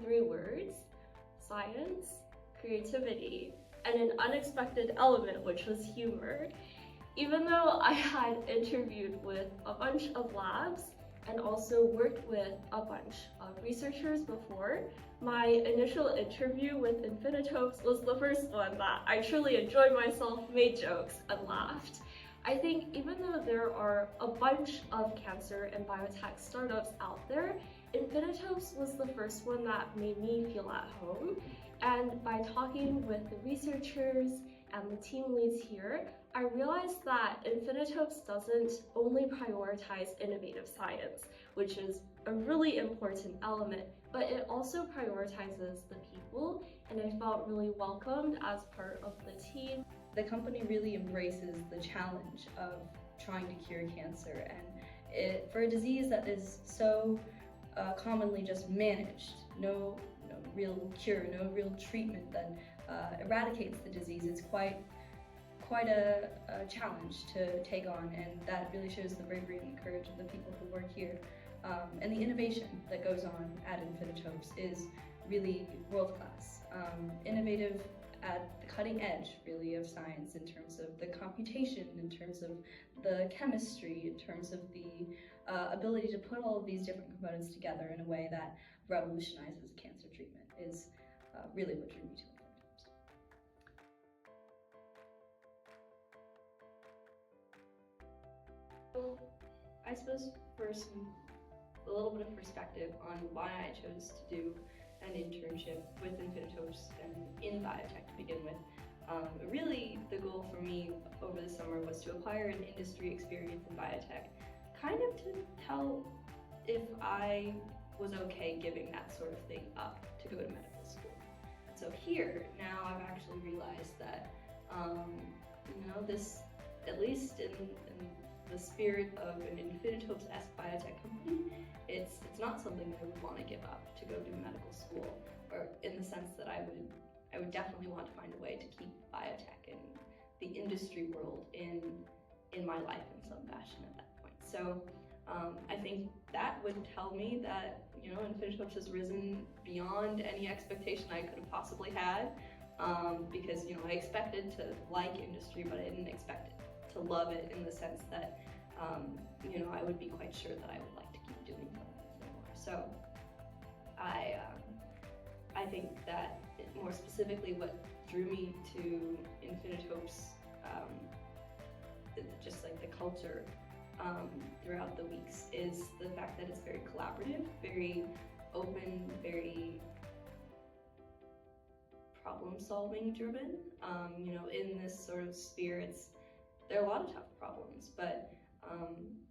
three words: science, creativity, and an unexpected element, which was humor. Even though I had interviewed with a bunch of labs and also worked with a bunch of researchers before, my initial interview with Infinitopes was the first one that I truly enjoyed myself, made jokes, and laughed. I think even though there are a bunch of cancer and biotech startups out there, Infinitopes was the first one that made me feel at home. And by talking with the researchers and the team leads here, I realized that Infinitopes doesn't only prioritize innovative science, which is a really important element, but it also prioritizes the people, and I felt really welcomed as part of the team. The company really embraces the challenge of trying to cure cancer, and for a disease that is so commonly just managed, no real cure, no real treatment that eradicates the disease, it's quite a challenge to take on, and that really shows the bravery and the courage of the people who work here. And the innovation that goes on at Infinitopes is really world-class. Innovative at the cutting edge, really, of science in terms of the computation, in terms of the chemistry, in terms of the ability to put all of these different components together in a way that revolutionizes cancer treatment is really what drew me to Infinitopes. I suppose first, a little bit of perspective on why I chose to do an internship with Infinitopes and in biotech to begin with. Really, the goal for me over the summer was to acquire an industry experience in biotech, kind of to tell if I was okay giving that sort of thing up to go to medical school. And so here, now I've actually realized that, this, at least in the spirit of an Infinitopes-esque biotech company, it's not something that I would want to give up to go do medical school, or in the sense that I would definitely want to find a way to keep biotech and the industry world in my life in some fashion at that point. So I think that would tell me that Infinitopes has risen beyond any expectation I could have possibly had, because I expected to like industry, but I didn't expect it to love it in the sense that I would be quite sure that I would like to keep doing something more. So I think that more specifically what drew me to Infinitopes, just like the culture throughout the weeks, is the fact that it's very collaborative, very open, very problem-solving driven. In this sort of sphere, there are a lot of tough problems, but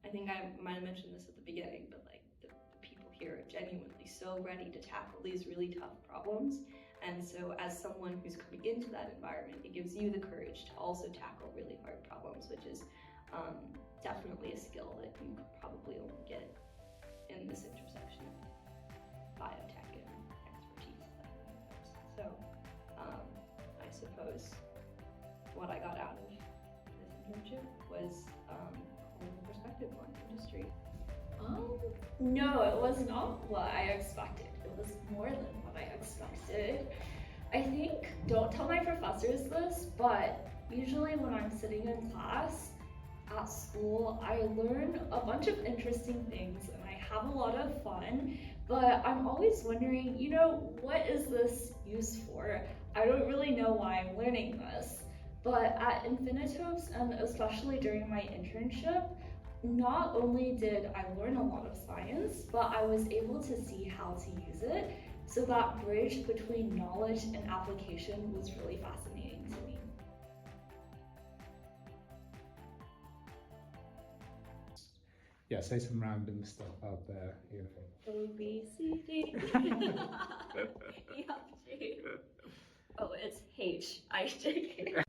I think I might have mentioned this at the beginning, but like the people here are genuinely so ready to tackle these really tough problems. And so as someone who's coming into that environment, it gives you the courage to also tackle really hard problems, which is definitely a skill that you could probably only get in this intersection of biotech and expertise. So I suppose what I got out of this internship was a whole perspective on industry. No, it was not what I expected. It was more than what I expected. I think, don't tell my professors this, but usually when I'm sitting in class at school, I learn a bunch of interesting things and I have a lot of fun, but I'm always wondering, what is this used for? I don't really know why I'm learning this. But at Infinitopes, and especially during my internship, not only did I learn a lot of science, but I was able to see how to use it. So that bridge between knowledge and application was really fascinating to me. Yeah, say some random stuff out there. A, B, C, D, E, F, G. Oh, it's H, I, J, K.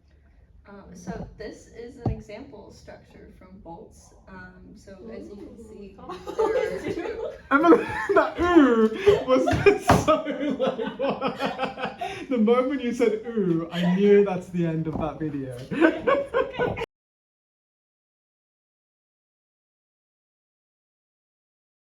So this is an example structure from bolts. So as you can see, there are two. Emily, that ooh was just so like what? The moment you said ooh, I knew that's the end of that video.